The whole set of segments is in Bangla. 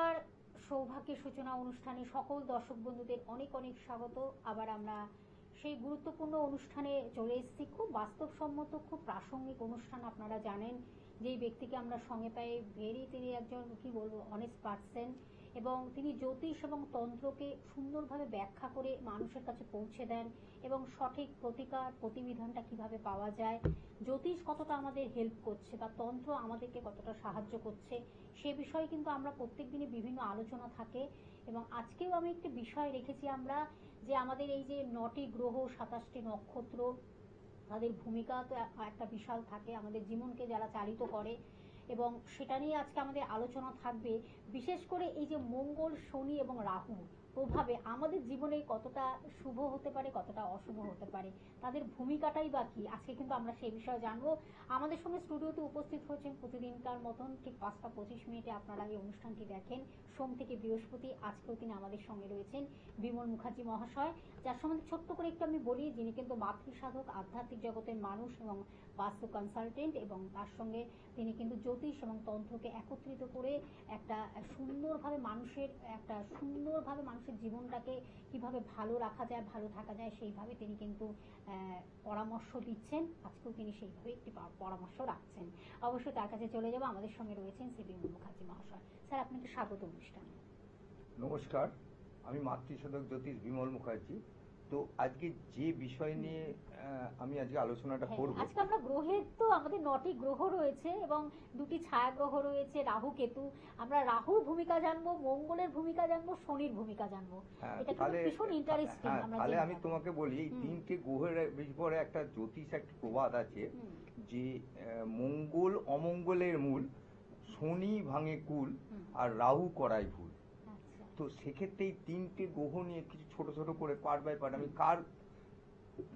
আর সৌভাগ্যের সূচনা অনুষ্ঠানে সকল দর্শক বন্ধুদের অনেক অনেক স্বাগত। আবার আমরা সেই গুরুত্বপূর্ণ অনুষ্ঠানে চলে এসেছি। খুব বাস্তবসম্মত, খুব প্রাসঙ্গিক অনুষ্ঠান। আপনারা জানেন যেই ব্যক্তিকে আমরা সঙ্গে পাই, তিনি একজন কি বলবো অনেস্ট পার্সন, এবং তিনি জ্যোতিষ এবং তন্ত্রকে সুন্দরভাবে ব্যাখ্যা করে মানুষের কাছে পৌঁছে দেন এবং সঠিক প্রতিকার প্রতিবিধানটা কিভাবে পাওয়া যায়, জ্যোতিষ কতটা আমাদের হেল্প করছে বা তন্ত্র আমাদেরকে কতটা সাহায্য করছে, সে বিষয়ে কিন্তু আমরা প্রত্যেক দিনই বিভিন্ন আলোচনা থাকে। এবং আজকেও আমি একটি বিষয় রেখেছি আমরা, যে আমাদের এই যে 9টি গ্রহ, 27টি নক্ষত্র, তাদের ভূমিকা তো একটা বিশাল থাকে আমাদের জীবনকে যারা চালিত করে, এবং সেটা নিয়ে আজকে আমাদের আলোচনা থাকবে। বিশেষ করে এই যে মঙ্গল, শনি এবং রাহু প্রভাবে আমাদের জীবনে কতটা শুভ হতে পারে, কতটা অশুভ হতে পারে, তাদের ভূমিকাটাই বা কি, আজকে কিন্তু আমরা সেই বিষয়ে জানবো। আমাদের সঙ্গে স্টুডিওতে উপস্থিত হয়েছেন প্রতিদিনকার মতন ঠিক 5টা 25 মিনিটে আপনারা এই অনুষ্ঠানটি দেখেন, সোম থেকে বৃহস্পতি। আজকেও তিনি আমাদের সঙ্গে রয়েছেন বিমল মুখার্জি মহাশয়, যার সম্বন্ধে ছোট্ট করে একটু আমি বলি, যিনি কিন্তু মাতৃসাধক, আধ্যাত্মিক জগতের মানুষ এবং বাস্তু কনসালটেন্ট, এবং তার সঙ্গে তিনি কিন্তু জ্যোতিষ এবং তন্ত্রকে একত্রিত করে একটা সুন্দরভাবে মানুষের জীবনটাকে কিভাবে ভালো রাখা যায়, ভালো থাকা যায়, সেইভাবে তিনি কিন্তু পরামর্শ দিচ্ছেন। আজকেও তিনি সেইভাবে একটি পরামর্শ রাখছেন। অবশ্যই তার কাছে চলে যাব। আমাদের সঙ্গে রয়েছেন শ্রী বিমল মুখার্জি মহাশয়। স্যার, আপনাকে স্বাগত অনুষ্ঠানে। নমস্কার, আমি মাতৃসাধক জ্যোতিষ বিমল মুখার্জি। তো আজকে যে বিষয় নিয়ে আমি আজকে আলোচনাটা করব, আজকে আমরা গ্রহের, তো আমাদের 9টি গ্রহ রয়েছে এবং 2টি ছায়া গ্রহ রয়েছে, রাহু কেতু। আমরা রাহুর ভূমিকা জানবো, মঙ্গলের ভূমিকা জানবো, শনির ভূমিকা জানবো। এটা কিন্তু ভীষণ ইন্টারেস্টিং। তাহলে আমি তোমাকে বলি, এই 3টে গ্রহের বিষয়ে একটা জ্যোতিষ একটা প্রবাদ আছে যে মঙ্গল অমঙ্গলের মূল, শনি ভাঙে কুল, আর রাহু করাই ভুল। তো সেক্ষেত্রে এই 3টে গ্রহ নিয়ে কিছু ছোট ছোট করে পার্ট বাই পার্ট আমি কার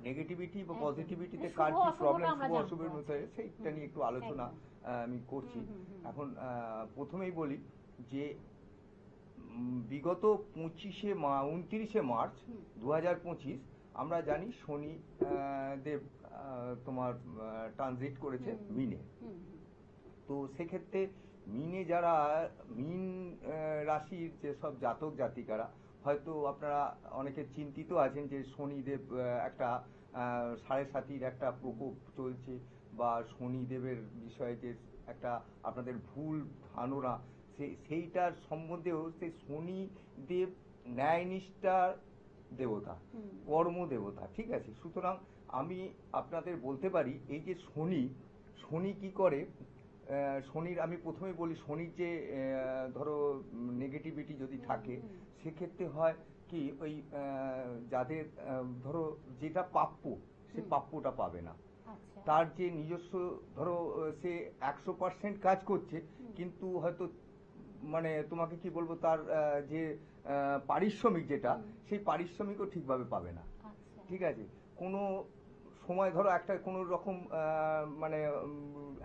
নেগেটিভিটি বা পজিটিভিটিতে কার কি প্রবলেম, শুভ অশুভের মধ্যে সেইটা নিয়ে একটু আলোচনা আমি করছি। এখন প্রথমেই বলি যে বিগত 29শে মার্চ 2025 আমরা জানি শনি দেব তোমার ট্রানজিট করেছে মিনে। তো সেক্ষেত্রে মিনে যারা মিন রাশির যেসব জাতক জাতিকারা, হয়তো আপনারা অনেকে চিন্তিত আছেন যে শনিদেব একটা 7.5 একটা প্রকোপ চলছে, বা শনিদেবের বিষয়ে যে একটা আপনাদের ভুল ধারণা, সেইটার সম্বন্ধেও সেই শনিদেব ন্যায়নিষ্ঠার দেবতা, কর্ম দেবতা, ঠিক আছে। সুতরাং আমি আপনাদের বলতে পারি, এই যে শনি কি করে, শনির আমি প্রথমে বলি, শনির যে ধরো নেগেটিভিটি যদি থাকে, সেক্ষেত্রে হয় কি, ওই যাদের ধরো যেটা প্রাপ্য, সে প্রাপ্যটা পাবে না। তার যে নিজস্ব ধরো সে 100% কাজ করছে, কিন্তু হয়তো মানে তোমাকে কি বলবো, তার যে পারিশ্রমিক যেটা, সেই পারিশ্রমিকও ঠিকভাবে পাবে না, ঠিক আছে। কোনো সময় ধরো একটা কোনো রকম মানে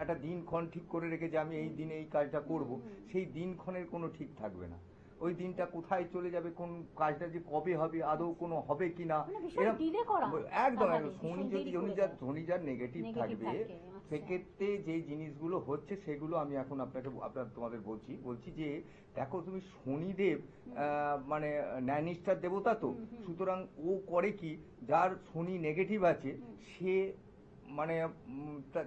একটা দিনক্ষণ ঠিক করে রেখে যে আমি এই দিনে এই কাজটা করব, সেই দিনক্ষণের কোনো ঠিক থাকবে না। ওই দিনটা কোথায় চলে যাবে, কোন কাজটা যে কবে হবে, আদৌ কোনো হবে কিনা, একদম শনি যার নেগেটিভ থাকবে, সেক্ষেত্রে যে জিনিসগুলো হচ্ছে সেগুলো আমি এখন তোমাদের বলছি যে দেখো, তুমি শনিদেব মানে ন্যায়নিষ্ঠার দেবতা, তো সুতরাং ও করে কি, যার শনি নেগেটিভ আছে, সে মানে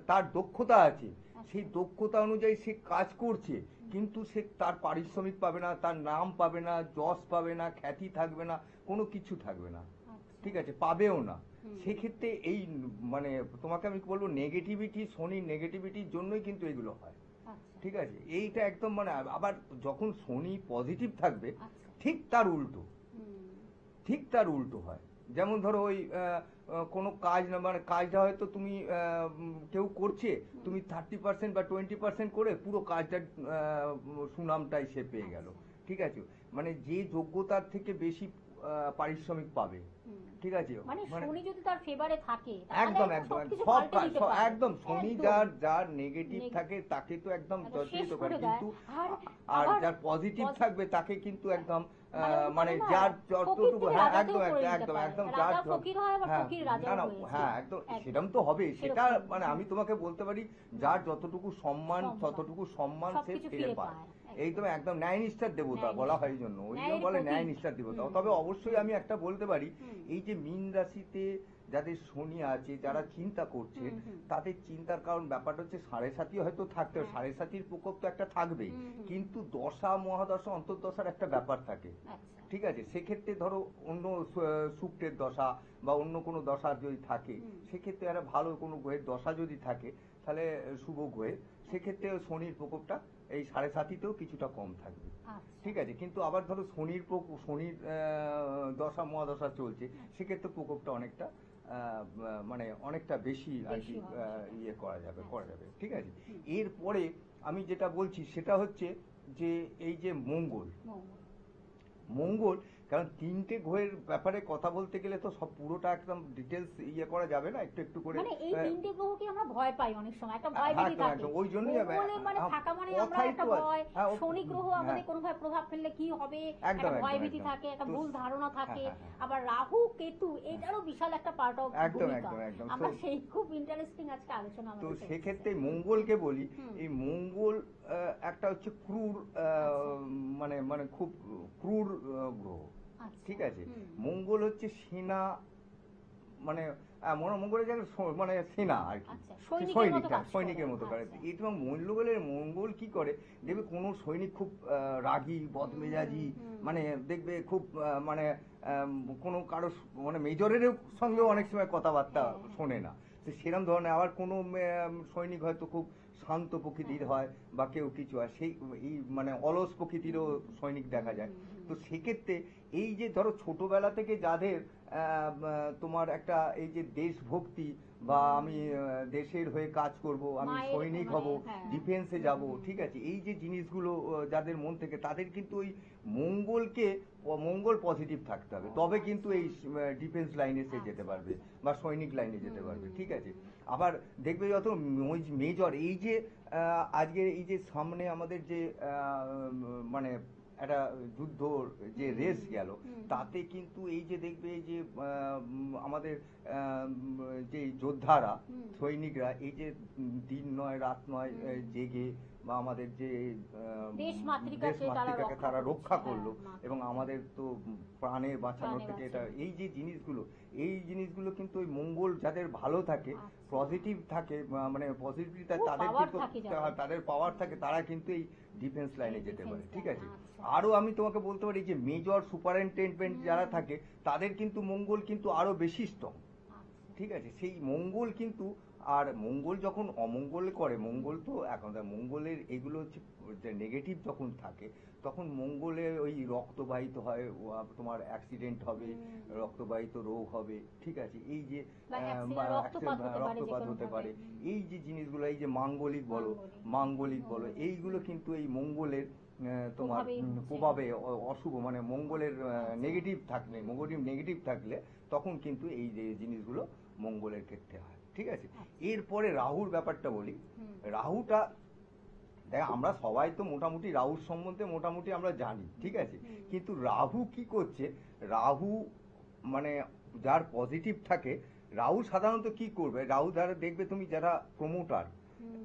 তার দক্ষতা আছে, সেই দক্ষতা অনুযায়ী সে কাজ করছে, কিন্তু সে তার পারিশ্রমিক পাবে না, তার নাম পাবে না, যশ পাবে না, খ্যাতি থাকবে না, কোনো কিছু থাকবে না, ঠিক আছে, পাবেও না। সেক্ষেত্রে এই মানে তোমাকে আমি বলবো, নেগেটিভিটি, শনির নেগেটিভিটির জন্যই কিন্তু এগুলো হয়, ঠিক আছে। এইটা একদম মানে, আবার যখন শনি পজিটিভ থাকবে, ঠিক তার উল্টো হয়। যেমন ধরো ওই কোনো কাজ না, মানে কাজটা হয়তো তুমি কেউ করছে, তুমি 30% বা 20% করে পুরো কাজটার সুনামটাই সে পেয়ে গেল, ঠিক আছে। মানে যে যোগ্যতার থেকে বেশি পারিশ্রমিক পাবে, ঠিক আছে। মানে শনি যদি তার ফেভারে থাকে, একদম একদম শনি যার নেগেটিভ থাকে তাকে তো একদম জর্জরিত করে, কিন্তু আর যার পজিটিভ থাকবে তাকে কিন্তু একদম মানে যার যতটুকু, হ্যাঁ একদম একদম একদম যার হ্যাঁ একদম সেরকম তো হবে, সেটা মানে আমি তোমাকে বলতে পারি, যার যতটুকু সম্মান ততটুকু সম্মান সে ফিরে পায়, একদম একদম ন্যায় নিষ্ঠার দেবতা বলা হয় এই জন্য, ওই জন্য ন্যায়ের বলে প্রতীক। ন্যায় নিষ্ঠার দেবতা। হুম। তবে অবশ্যই আমি একটা বলতে পারি, হুম। এই যে মীন রাশিতে যাদের শনি আছে, যারা চিন্তা করছে, হুম, হুম। তাদের চিন্তার কারণ ব্যাপারটা হচ্ছে সাড়ে সাতই হয়তো থাকতে হবে, হ্যাঁ। সাড়ে সাতির প্রকোপ তো একটা থাকবেই, হুম, হুম। কিন্তু দশা মহাদশা অন্তর্দশার একটা ব্যাপার থাকে। আচ্ছা। ঠিক আছে, সেক্ষেত্রে ধরো অন্য শুক্রের দশা বা অন্য কোনো দশা যদি থাকে, হুম। সেক্ষেত্রে একটা ভালো কোনো গ্রহের দশা যদি থাকে, তাহলে শুভ গ্রহে, সেক্ষেত্রে শনির প্রকোপটা এই সাড়ে সাতিতেও কিছুটা কম থাকবে। আচ্ছা। ঠিক আছে, কিন্তু আবার ধরো শনির দশা মহাদশা চলছে, সেক্ষেত্রে প্রকোপটা অনেকটা মানে অনেকটা বেশি আর কি বেশি হবে সেটা। ইয়ে করা যাবে ঠিক আছে। হুম। এরপরে আমি যেটা বলছি সেটা হচ্ছে যে এই যে মঙ্গল, মঙ্গল। মঙ্গল, কারণ তিনটে গ্রহের ব্যাপারে কথা বলতে গেলে তো সব পুরোটা একদম ডিটেলস ইয়ে করা যাবে না, একটু একটু করে। মানে এই তিনটে গ্রহকে আমরা ভয় পাই অনেক সময়, একটা ভয় হ্যাঁ, ভীতি একদম, থাকে। একদম, ওই জন্যই মঙ্গলে মানে থাকা মানে আমরা কথাই একটা তো আছে। ভয়, হ্যাঁ, শনি গ্রহ আমাদের হ্যাঁ, কোনোভাবে প্রভাব ফেললে কি হবে, একদম, একটা ভয় একদম, ভীতি একদম। থাকে, একটা তো ভুল ধারণা থাকে। হ্যাঁ, হ্যাঁ, হ্যাঁ। আবার রাহু কেতু এটারও বিশাল একটা পার্ট অফ একদম, ভূমিকা। একদম, একদম। আমরা সেই খুব ইন্টারেস্টিং আজকে আলোচনা তো আমাদের চলছে। সেক্ষেত্রে মঙ্গলকে বলি, হুম। এই মঙ্গল একটা হচ্ছে ক্রূর, আচ্ছা। মানে মানে খুব ক্রূর গ্রহ। আচ্ছা। ঠিক আছে, হুম। মঙ্গল হচ্ছে সেনা, মানে মঙ্গলের জায়গায় মানে সেনা আর কি, আচ্ছা, সে সৈনিকের মতো সৈনিক, কাজ করে। সৈনিকের মতো করে। আচ্ছা। এবং মঙ্গল কি করে, দেখবে কোনো সৈনিক খুব রাগী বদমেজাজি, হুম, হুম। মানে দেখবে খুব মানে কোনো কারো মানে মেজরের সঙ্গেও অনেক সময় কথাবার্তা হ্যাঁ, হ্যাঁ। শোনে না, তো সেরকম ধরনের। আবার কোনো সৈনিক হয়তো খুব শান্ত প্রকৃতির হ্যাঁ। হয়, বা কেউ কিছু হয়, সেই এই মানে অলস প্রকৃতিরও সৈনিক দেখা যায়। তো সেক্ষেত্রে এই যে ধরো ছোটবেলা থেকে যাদের তোমার একটা এই যে দেশভক্তি, বা আমি দেশের হয়ে কাজ করব, আমি মায়ের সৈনিক মানে, হব, হ্যাঁ। ডিফেন্সে যাব, ঠিক আছে, এই যে জিনিসগুলো যাদের মন থেকে, তাদের কিন্তু ওই মঙ্গল পজিটিভ থাকতে হবে, তবে কিন্তু এই ডিফেন্স লাইনে সে যেতে আচ্ছা, পারবে, আচ্ছা। বা সৈনিক লাইনে যেতে পারবে। হুম, ঠিক আছে, আবার দেখবে যত মেজর, এই যে আজকে এই যে সামনে আমাদের যে মানে একটা যুদ্ধ যে রেস গেল, তাতে কিন্তু এই যে দেখবে এই যে আমাদের যে যোদ্ধারা, সৈনিকরা, এই যে দিন নয় রাত নয় জেগে, বা আমাদের যে দেশমাতৃকাকে দেশমাতৃকাকে তারা রক্ষা করলো, হ্যাঁ, এবং আমাদের তো প্রাণে বাঁচানোর প্রাণে থেকে এটা, বাঁচানো। এই যে জিনিসগুলো, এই জিনিসগুলো কিন্তু ওই মঙ্গল যাদের ভালো থাকে, আচ্ছা। পজিটিভ থাকে, মানে পজিটিভ খুব তাদের power কিন্তু থাকে যাদের। তাদের পাওয়ার থাকে, তারা কিন্তু এই ডিফেন্স লাইনে এই যেতে পারে। defense ঠিক line, আছে, আচ্ছা। আরো আমি তোমাকে বলতে পারি যে মেজর সুপারিনটেনডেন্ট যারা থাকে, তাদের কিন্তু মঙ্গল কিন্তু আরো বেশি স্ট্রং। আচ্ছা। ঠিক আছে, সেই মঙ্গল কিন্তু, আর মঙ্গল যখন অমঙ্গল করে, মঙ্গল তো এখন মঙ্গলের এগুলো হচ্ছে যে নেগেটিভ যখন থাকে, তখন মঙ্গলে ওই রক্তবাহিত হয়, তোমার অ্যাক্সিডেন্ট হবে, রক্তবাহিত রোগ হবে। ঠিক আছে, এই যে বা রক্তপাত হতে পারে, এই যে জিনিসগুলো, এই যে মাঙ্গলিক বলো, এইগুলো কিন্তু এই মঙ্গলের তোমার প্রভাবে অশুভ, মানে মঙ্গলের নেগেটিভ থাকলে তখন কিন্তু এই যে জিনিসগুলো মঙ্গলের ক্ষেত্রে হয়। ঠিক আছে, এরপরে রাহুর ব্যাপারটা বলি। রাহুটা, দেখ আমরা সবাই তো মোটামুটি রাহুর সম্বন্ধে মোটামুটি আমরা জানি। ঠিক আছে, কিন্তু রাহু কি করছে, রাহু মানে যার পজিটিভ থাকে, রাহু সাধারণত কি করবে, রাহু দ্বারা দেখবে তুমি যারা প্রমোটার,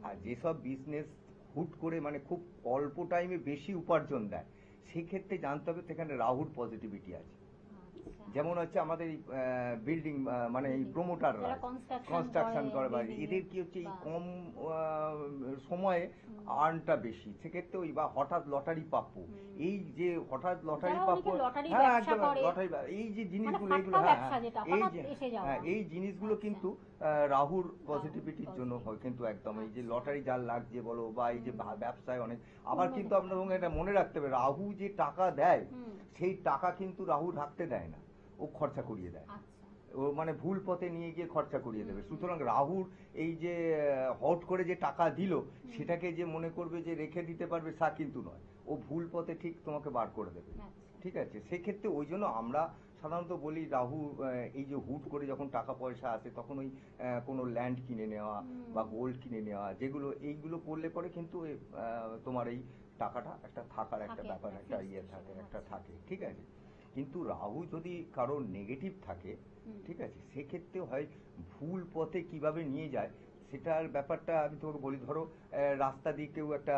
আর যেসব বিজনেস হুট করে মানে খুব অল্প টাইমে বেশি উপার্জন দেয়, সেক্ষেত্রে জানতে হবে সেখানে রাহুর পজিটিভিটি আছে। যেমন হচ্ছে আমাদের এই বিল্ডিং, মানে এই প্রমোটাররা কনস্ট্রাকশন করে, বা এদের কি হচ্ছে, এই কম সময়ে আর্নটা বেশি, সেক্ষেত্রে ওই বা হঠাৎ লটারি প্রাপ্য, এই যে হঠাৎ লটারি প্রাপ্য, হ্যাঁ একদম লটারি, এই যে জিনিসগুলো, এইগুলো এই জিনিসগুলো কিন্তু রাহুর পজিটিভিটির জন্য হয় কিন্তু একদম। এই যে লটারি যার লাগছে বলো, বা এই যে ব্যবসায় অনেক, আবার কিন্তু আপনার এটা মনে রাখতে হবে, রাহু যে টাকা দেয়, সেই টাকা কিন্তু রাহু রাখতে দেয় না, ও খরচা করিয়ে দেয়, ও মানে ভুল পথে নিয়ে গিয়ে খরচা করিয়ে দেবে। সুতরাং রাহুর এই যে হট করে যে টাকা দিল, সেটাকে যে মনে করবে যে রেখে দিতে পারবে, তা কিন্তু নয়, ও ভুল পথে ঠিক তোমাকে বার করে দেবে। ঠিক আছে, সেক্ষেত্রে ওই জন্য আমরা সাধারণত বলি, রাহু এই যে হুট করে যখন টাকা পয়সা আসে, তখন ওই কোনো ল্যান্ড কিনে নেওয়া বা গোল্ড কিনে নেওয়া, যেগুলো এইগুলো করলে পরে কিন্তু তোমার এই টাকাটা একটা থাকার একটা ব্যাপার, একটা ইয়ে থাকে, একটা থাকে। ঠিক আছে, কিন্তু রাহু যদি কারোর নেগেটিভ থাকে, ঠিক আছে, সেক্ষেত্রে হয় ভুল পথে কিভাবে নিয়ে যায়, সেটার ব্যাপারটা আমি তোমাকে বলি, ধরো রাস্তা দিয়ে কেউ একটা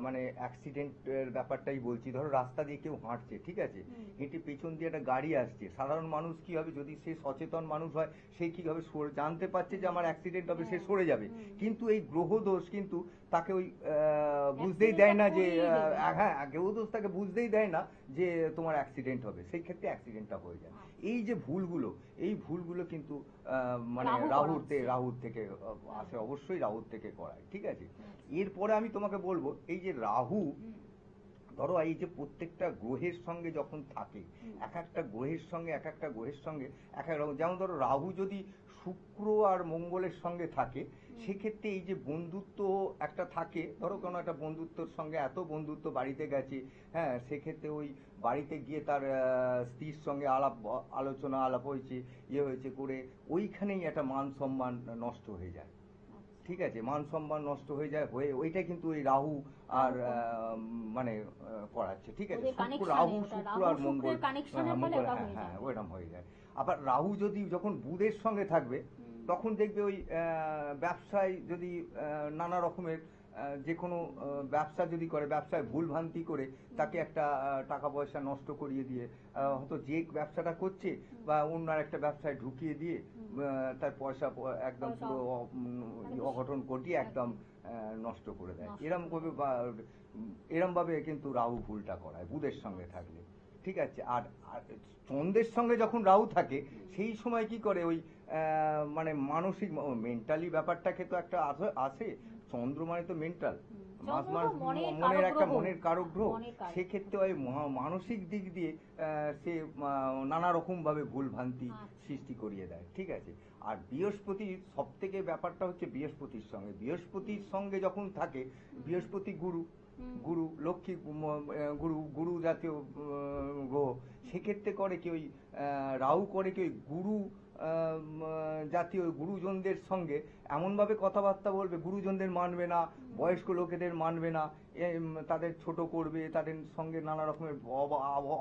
মানে অ্যাক্সিডেন্টের ব্যাপারটাই বলছি, ধরো রাস্তা দিয়ে কেউ হাঁটছে, ঠিক আছে, হেঁটে পেছন দিয়ে একটা গাড়ি আসছে, সাধারণ মানুষ কি হবে, যদি সে সচেতন মানুষ হয়, সে কি হবে, জানতে পারছে যে আমার অ্যাক্সিডেন্ট হবে, সে সরে যাবে। কিন্তু এই গ্রহ দোষ কিন্তু তাকে ওই বুঝতেই দেয় না যে হ্যাঁ, গ্রহ দোষ তাকে বুঝতেই দেয় না যে তোমার অ্যাক্সিডেন্ট হবে, সেই ক্ষেত্রে অ্যাক্সিডেন্টটা হয়ে যায়। এই যে ভুলগুলো, এই ভুলগুলো কিন্তু মানে রাহুর থেকে আসে, অবশ্যই রাহুর থেকে করায়, ঠিক আছে। এরপরে আমি তোমাকে বলবো, এই যে রাহু, ধরো এই যে প্রত্যেকটা গ্রহের সঙ্গে যখন থাকে, এক একটা গ্রহের সঙ্গে এক একটা গ্রহের সঙ্গে এক এক রকম, যেমন ধরো রাহু যদি শুক্র আর মঙ্গলের সঙ্গে থাকে, সেক্ষেত্রে এই যে বন্ধুত্ব একটা থাকে, ধরো কোনো একটা বন্ধুত্বর সঙ্গে এত বন্ধুত্ব বাড়িতে গেছে, হ্যাঁ, সেক্ষেত্রে ওই বাড়িতে গিয়ে তার স্ত্রীর সঙ্গে আলাপ হয়েছে, ইয়ে হয়েছে করে, ওইখানেই একটা মান সম্মান নষ্ট হয়ে যায়, ঠিক আছে, মান সম্মান নষ্ট হয়ে যায়, ওইটা কিন্তু ওই রাহু আর মানে করাচ্ছে, ঠিক আছে, রাহু শুক্র আর মঙ্গল, হ্যাঁ ওইরকম হয়ে যায়। আবার রাহু যদি যখন বুধের সঙ্গে থাকবে, তখন দেখবে ওই ব্যবসায় যদি নানা রকমের যে কোনো ব্যবসা যদি করে, ব্যবসায় ভুলভ্রান্তি করে তাকে একটা টাকা পয়সা নষ্ট করিয়ে দিয়ে, হয়তো যে ব্যবসাটা করছে বা অন্য একটা ব্যবসায় ঢুকিয়ে দিয়ে তার পয়সা একদম পুরো অঘটন ঘটিয়ে একদম নষ্ট করে দেয়, এরম ভাবে কিন্তু রাহু ভুলটা করায় বুধের সঙ্গে থাকলে, ঠিক আছে। আর চন্দ্রের সঙ্গে যখন রাহু থাকে, সেই সময় কি করে, ওই মানে মানসিক মেন্টালি ব্যাপারটাকে তো একটা আসে, চন্দ্র মানে তো মেন্টাল, মনের একটা মনের কারক গ্রহ, সেক্ষেত্রে ওই মানসিক দিক দিয়ে সে নানা রকম ভাবে ভুল ভ্রান্তি সৃষ্টি করিয়ে দেয়, ঠিক আছে। আর বৃহস্পতি সব থেকে ব্যাপারটা হচ্ছে বৃহস্পতির সঙ্গে যখন থাকে, বৃহস্পতি গুরু লক্ষ্মী, গুরু জাতীয় গ্রহ, সেক্ষেত্রে করে কি ওই রাহু করে কি ওই গুরু জাতীয় গুরুজনদের সঙ্গে এমনভাবে কথাবার্তা বলবে, গুরুজনদের মানবে না, বয়স্ক লোকেদের মানবে না, তাদের ছোট করবে, তাদের সঙ্গে নানা রকমের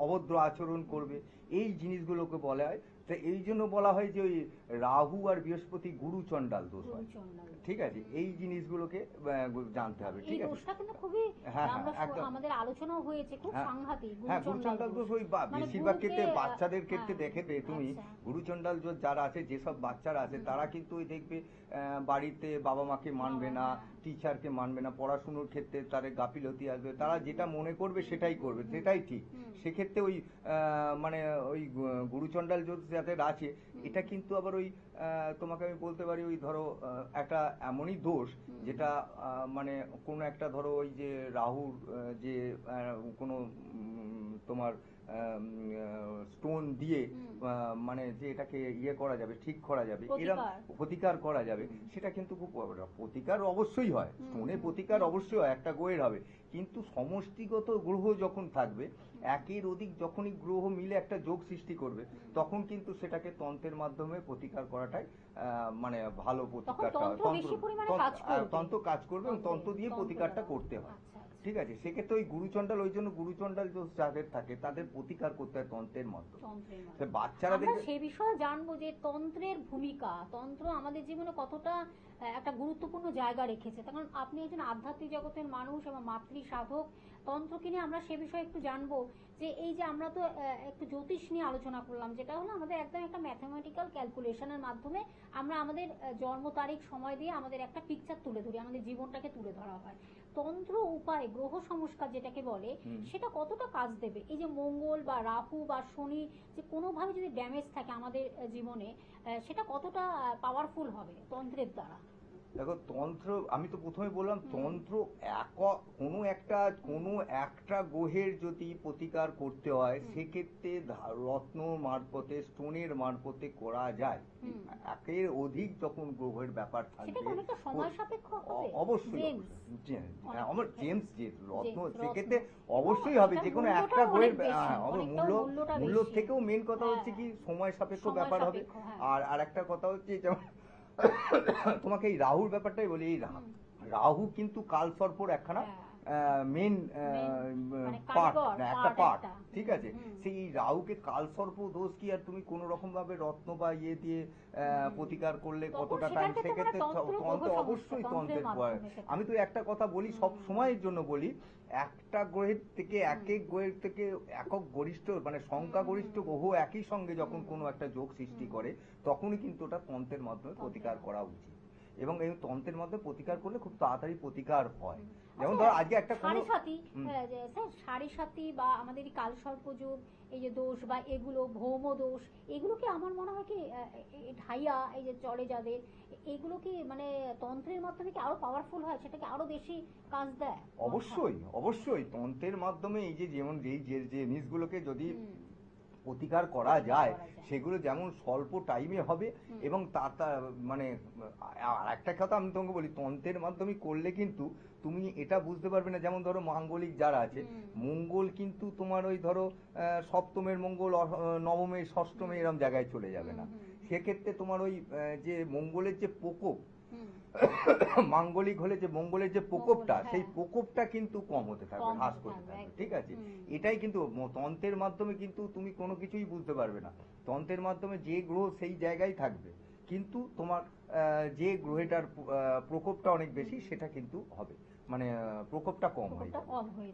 অভদ্র আচরণ করবে, এই জিনিসগুলোকে বলা হয়। তো এই জন্য বলা হয় যে ওই রাহু আর বৃহস্পতি গুরু চণ্ডাল দোষ হয়, ঠিক আছে, এই জিনিসগুলোকে জানতে হবে, ঠিক আছে। আমাদের আলোচনাও হয়েছে, খুব সাংঘাতিক গুরু চণ্ডাল দোষ, ওই বেশিরভাগ ক্ষেত্রে বাচ্চাদের ক্ষেত্রে দেখবে তুমি, গুরু চণ্ডাল দোষ যারা আছে, যেসব বাচ্চারা আছে, তারা কিন্তু ওই দেখবে বাড়িতে বাবা মাকে মানবে না, টিচারকে মানবে না, পড়াশুনোর ক্ষেত্রে তাদের গাফিলতি আসবে, তারা যেটা মনে করবে সেটাই করবে, সেটাই ঠিক। সেক্ষেত্রে ওই মানে ওই গুরুচণ্ডাল যাদের আছে, এটা কিন্তু আবার ওই তোমাকে আমি বলতে পারি, ওই ধরো একটা এমনই দোষ যেটা মানে কোনো একটা, ধরো ওই যে রাহুর যে কোনো তোমার স্টোন দিয়ে মানে যে এটাকে ইয়ে করা যাবে, ঠিক করা যাবে, এরকম প্রতিকার করা যাবে, সেটা কিন্তু খুব প্রতিকার অবশ্যই হয়, স্টোনের প্রতিকার অবশ্যই হয়, একটা গ্রহের হবে, কিন্তু সমষ্টিগত গ্রহ যখন থাকবে, একের অধিক যখনই গ্রহ মিলে একটা যোগ সৃষ্টি করবে, তখন কিন্তু সেটাকে তন্ত্রের মাধ্যমে প্রতিকার করাটাই মানে ভালো প্রতিকার, তন্ত্র কাজ করবে এবং তন্ত্র দিয়ে প্রতিকারটা করতে হয়, ঠিক আছে। সেক্ষেত্রে ওই গুরুচণ্ডাল, ওই জন্য গুরুচণ্ডাল যাদের থাকে তাদের প্রতিকার করতে হয় তন্ত্রের মাধ্যমে। বাচ্চারা সে বিষয়ে জানবো যে তন্ত্রের ভূমিকা, তন্ত্র আমাদের জীবনে কতটা একটা গুরুত্বপূর্ণ জায়গা রেখেছে, কারণ আপনি একজন আধ্যাত্মিক জগতের মানুষ এবং মাতৃ সাধক, তন্ত্রকে নিয়ে আমরা সে বিষয়ে একটু জানবো। যে এই যে আমরা তো একটু জ্যোতিষ নিয়ে আলোচনা করলাম, যেটা হলো আমাদের একদম একটা ম্যাথমেটিক্যাল ক্যালকুলেশনের মাধ্যমে আমরা আমাদের জন্ম তারিখ সময় দিয়ে আমাদের একটা পিকচার তুলে ধরি, আমাদের জীবনটাকে তুলে ধরা হয়। তন্ত্র উপায় গ্রহ সংস্কার যেটাকে বলে, সেটা কতটা কাজ দেবে? এই যে মঙ্গল বা রাহু বা শনি যে কোনোভাবে যদি ড্যামেজ থাকে আমাদের জীবনে, সেটা কতটা পাওয়ারফুল হবে তন্ত্রের দ্বারা? দেখো, তন্ত্র আমি তো প্রথমে বললাম, তন্ত্র কোনো একটা গ্রহের যদি প্রতিকার করতে হয়, সেক্ষেত্রে রত্ন মারফতে, স্টোনের মারফতে করা যায়। একের অধিক যখন গ্রহের ব্যাপার থাকবে, অবশ্যই আমার জেমস যে রত্ন, সেক্ষেত্রে অবশ্যই হবে, যে কোনো একটা গ্রহের মূল্য থেকেও মেন কথা হচ্ছে কি সময় সাপেক্ষ ব্যাপার হবে। আর একটা কথা হচ্ছে, যেমন তোমাকে এই রাহুর ব্যাপারটাই বলি, এই রাহু কিন্তু কালসর্পর একখানা মেন মানে পার্ট কারিগর, না, একটা part পার্ট, একটা। ঠিক আছে। হুম। সেই রাহুকে কালসর্প দোষ কি আর তুমি কোনো রকম ভাবে রত্ন বা ইয়ে দিয়ে প্রতিকার করলে তখন কতটা সেটার টাইম, ক্ষেত্রে সেক্ষেত্রে মানে তন্ত্র, তন্ত্র গ্রহ অবশ্যই সংস্কার, তন্ত্রের তন্ত্রের মাধ্যমে সেটা। আমি তো একটা কথা বলি, সব সময়ের জন্য বলি, একটা গ্রহের থেকে এক এক গ্রহের থেকে একক গরিষ্ঠ মানে সংখ্যাগরিষ্ঠ গ্রহ একই সঙ্গে যখন কোনো একটা যোগ সৃষ্টি করে, তখনই কিন্তু ওটা তন্ত্রের মাধ্যমে প্রতিকার করা উচিত। এবং এই তন্ত্রের মাধ্যমে প্রতিকার করলে খুব তাড়াতাড়ি প্রতিকার হয়। যেমন ধরো আজকে একটা কোনো স্যার সাড়ে সাতি বা আমাদের এই কালসর্পযোগ, এই যে দোষ বা এগুলো ভৌম দোষ, এগুলো কি আমার মনে হয় কি ঢাইয়া এই যে চলে যাদের, এগুলো কি মানে তন্ত্রের মাধ্যমে কি আরো পাওয়ারফুল হয়, সেটাকে আরো বেশি কাজ দেয়? অবশ্যই অবশ্যই তন্ত্রের মাধ্যমে এই যে যেমন যেই যে জিনিসগুলোকে যদি প্রতিকার করা যায়, সেগুলো যেমন স্বল্প টাইমে হবে এবং তা মানে আর একটা কথা আমি তোমাকে বলি, তন্ত্রের মাধ্যমে করলে কিন্তু তুমি এটা বুঝতে পারবে না, যেমন ধরো মাঙ্গলিক যারা আছে, মঙ্গল কিন্তু তোমার ওই ধরো সপ্তমের মঙ্গল নবমে ষষ্ঠমে এরম জায়গায় চলে যাবে না। সেক্ষেত্রে তোমার ওই যে মঙ্গলের যে প্রকোপ, মাঙ্গলিক হলে যে মঙ্গলের যে প্রকোপটা, সেই প্রকোপটা কিন্তু কম হতে থাকবে, হ্রাস করতে থাকবে, ঠিক আছে। এটাই কিন্তু তন্ত্রের মাধ্যমে কিন্তু তুমি কোনো কিছুই বুঝতে পারবে না। তন্ত্রের মাধ্যমে যে গ্রহ সেই জায়গায় থাকবে, কিন্তু তোমার যে গ্রহটার প্রকোপটা অনেক বেশি, সেটা কিন্তু হবে, মানে প্রকোপটা কম হয়ে যাবে,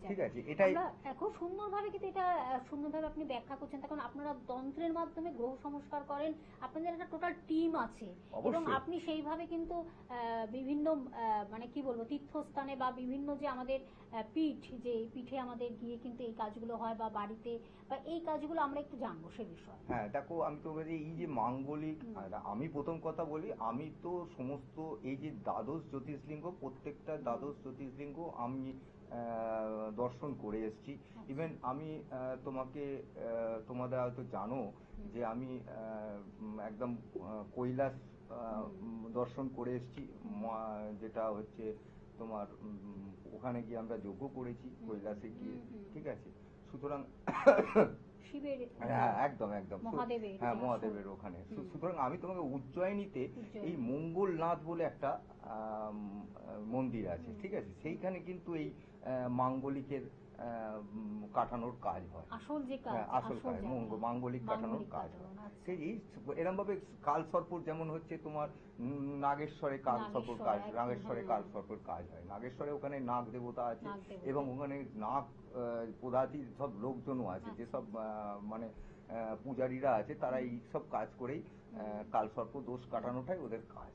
ঠিক আছে। এটাই খুব সুন্দরভাবে, কিন্তু এটা সুন্দরভাবে আপনি ব্যাখ্যা করছেন। তখন আপনারা তন্ত্রের মাধ্যমে গ্রহ সংস্কার করেন, আপনাদের একটা টোটাল টিম আছে, এবং আপনি সেইভাবে কিন্তু বিভিন্ন মানে কি বলবো তীর্থস্থানে বা বিভিন্ন যে আমাদের পীঠ, যে পীঠে আমাদের গিয়ে কিন্তু এই কাজগুলো হয়, বা বাড়িতে, বা এই কাজগুলো আমরা একটু জানবো সে বিষয়ে। হ্যাঁ দেখো, আমি তো বলি এই যে মাঙ্গলিক, আমি প্রথম কথা বলি, আমি তো সমস্ত এই যে দ্বাদশ জ্যোতির্লিঙ্গ, প্রত্যেকটা দ্বাদশ জ্যোতির্লিঙ্গ আমি দর্শন করে এসেছি। ইভেন আমি তোমাকে তোমাদের হয়তো জানো যে আমি একদম কৈলাস দর্শন করে এসেছি, যেটা হচ্ছে তোমার ওখানে গিয়ে আমরা যজ্ঞ করেছি কৈলাসে গিয়ে, ঠিক আছে। সুতরাং শিবের, হ্যাঁ একদম একদম, হ্যাঁ মহাদেবের ওখানে। সুতরাং আমি তোমাকে উজ্জয়িনীতে এই মঙ্গলনাথ বলে একটা মন্দির আছে, ঠিক আছে, সেইখানে কিন্তু এই মাঙ্গলিকের কাটানোর কাজ হয়, আসল যে কাজ, আসল কাজ মাঙ্গলিক কাটানোর কাজ হয়। সেই এরম ভাবে কালসর্পর যেমন হচ্ছে তোমার নাগেশ্বরে কালসর্পর কাজ, নাগেশ্বরে কালসর্পর কাজ হয়। নাগেশ্বরে ওখানে নাগ দেবতা আছে, এবং ওখানে নাগ প্রজাতির সব লোকজনও আছে, যেসব মানে পূজারীরা আছে, তারা এই সব কাজ করেই কালসর্প দোষ কাটানোটাই ওদের কাজ,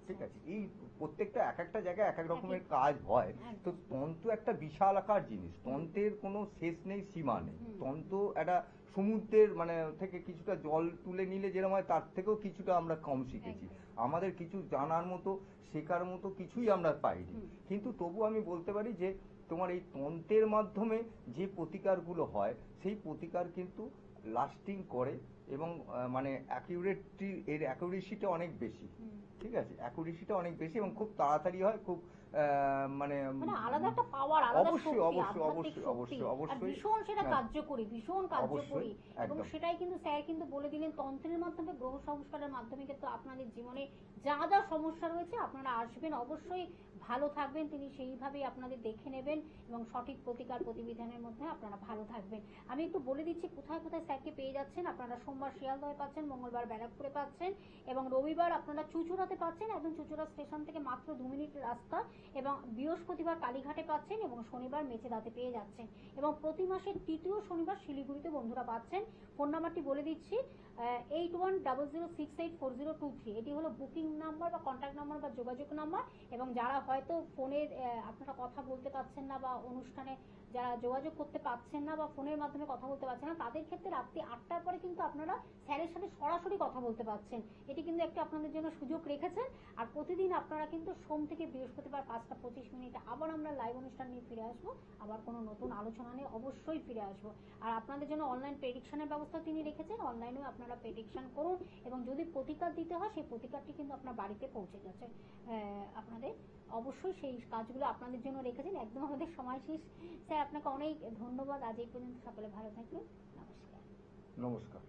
ঠিক আছে। এই প্রত্যেকটা এক একটা জায়গায় এক এক রকমের কাজ হয়। তো তন্ত্র একটা বিশাল আকার জিনিস, তন্ত্রের কোনো শেষ নেই, সীমা নেই। তন্ত্র একটা সমুদ্রের মানে থেকে কিছুটা জল তুলে নিলে যেরকম হয়, তার থেকেও কিছুটা আমরা কম শিখেছি। আমাদের কিছু জানার মতো, শেখার মতো কিছুই আমরা পাইনি, কিন্তু তবু আমি বলতে পারি যে তোমার এই তন্ত্রের মাধ্যমে যে প্রতিকারগুলো হয়, সেই প্রতিকার কিন্তু লাস্টিং করে, এবং মানে এর অ্যাকুরেসিটা অনেক বেশি, ঠিক আছে, অ্যাকুরেসিটা অনেক বেশি, এবং খুব তাড়াতাড়ি হয়, খুব মানে আলাদা একটা পাওয়ার, আলাদা অবশ্যই শক্তি, অবশ্যই আধ্যাত্মিক অবশ্যই শক্তি, অবশ্যই আর অবশ্যই ভীষণ সেটা কার্যকরী, ভীষণ কার্যকরী। এবং একদম। সেটাই কিন্তু স্যার কিন্তু বলে দিলেন, তন্ত্রের মাধ্যমে, গ্রহ সংস্কারের মাধ্যমে কিন্তু আপনাদের জীবনে যা যা সমস্যা রয়েছে, আপনারা আসবেন, অবশ্যই ভালো থাকবেন, তিনি সেইভাবেই আপনাদের দেখে নেবেন, এবং সঠিক প্রতিকার প্রতিবিধানের মধ্যে আপনারা ভালো থাকবেন। আমি একটু বলে দিচ্ছি কোথায় কোথায় স্যারকে পেয়ে যাচ্ছেন। আপনারা সোমবার শিয়ালদহে পাচ্ছেন, মঙ্গলবার ব্যারাকপুরে পাচ্ছেন, এবং রবিবার আপনারা চুঁচুড়াতে পাচ্ছেন, একদম চুঁচুড়া স্টেশন থেকে মাত্র 2 মিনিট রাস্তা, এবং বৃহস্পতিবার কালীঘাটে পাচ্ছেন, এবং শনিবার মেচেদাতে পেয়ে যাচ্ছেন, এবং প্রতি মাসের তৃতীয় শনিবার শিলিগুড়িতে বন্ধুরা পাচ্ছেন। ফোন নাম্বারটি বলে দিচ্ছি, 8100684023। এটি হলো বুকিং নাম্বার বা কন্ট্যাক্ট নাম্বার বা যোগাযোগ নাম্বার। এবং যারা হয়তো ফোনের আপনারা কথা বলতে পারছেন না, বা অনুষ্ঠানে যারা যোগাযোগ করতে পারছেন না, বা ফোনের মাধ্যমে কথা বলতে পারছেন না, তাদের ক্ষেত্রে রাত্রি 8টার পরে কিন্তু আপনারা স্যারের সাথে সরাসরি কথা বলতে পারছেন। এটি কিন্তু একটা আপনাদের জন্য সুযোগ রেখেছেন। আর প্রতিদিন আপনারা কিন্তু সোম থেকে বৃহস্পতিবার 5:25 আবার আমরা লাইভ অনুষ্ঠান নিয়ে ফিরে আসবো, আবার কোনো নতুন আলোচনা নিয়ে অবশ্যই ফিরে আসবো। আর আপনাদের জন্য অনলাইন প্রেডিকশনের ব্যবস্থা তিনি রেখেছেন, অনলাইনেও আপনারা প্রেডিকশন করুন, এবং যদি প্রতিকার দিতে হয়, সেই প্রতিকারটি কিন্তু আপনার বাড়িতে পৌঁছে যাচ্ছে আপনাদের। অবশ্যই সেই কাজগুলো আপনাদের জন্য রেখেছেন। একদম আমাদের সময় শেষ। স্যার আপনাকে অনেক ধন্যবাদ, আজ এই পর্যন্ত। সকলে ভালো থাকবেন, নমস্কার। নমস্কার।